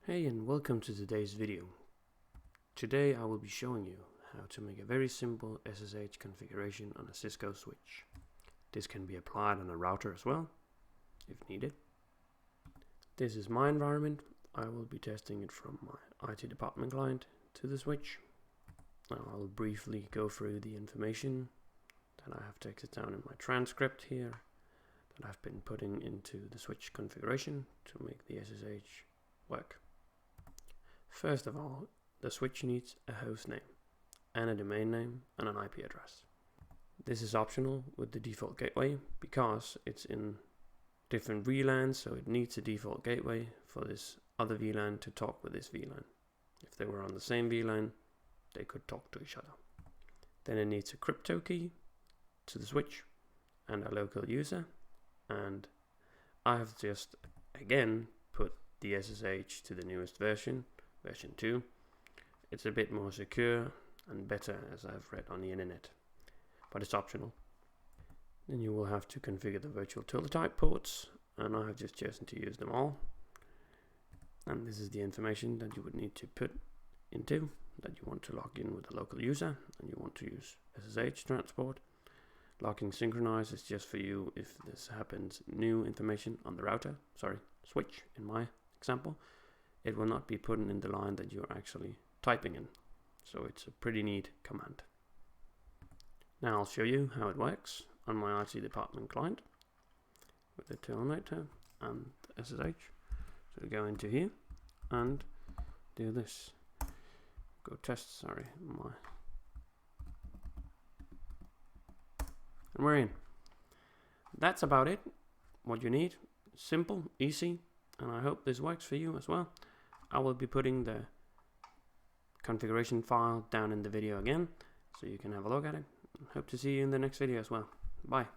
Hey, and welcome to today's video. Today I will be showing you how to make a very simple SSH configuration on a Cisco switch. This can be applied on a router as well, if needed. This is my environment. I will be testing it from my IT department client to the switch. Now I'll briefly go through the information that I have texted down in my transcript here that I've been putting into the switch configuration to make the SSH work. First of all, the switch needs a host name and a domain name and an IP address. This is optional with the default gateway because it's in different VLANs, so it needs a default gateway for this other VLAN to talk with this VLAN. If they were on the same VLAN, they could talk to each other. Then it needs a crypto key to the switch and a local user, and I have just again put the SSH to the newest version 2. It's a bit more secure and better, as I've read on the internet, but it's optional. Then you will have to configure the virtual teletype ports, and I have just chosen to use them all. And this is the information that you would need to put into that you want to log in with a local user and you want to use SSH transport. Locking synchronize is just for you if this happens new information on the router, switch in my example. It will not be put in the line that you're actually typing in. So it's a pretty neat command. Now I'll show you how it works on my IT department client with the telnet tab and SSH. So we go into here and do this. Go test, and we're in. That's about it. What you need, simple, easy, and I hope this works for you as well. I will be putting the configuration file down in the video again, so you can have a look at it. Hope to see you in the next video as well. Bye.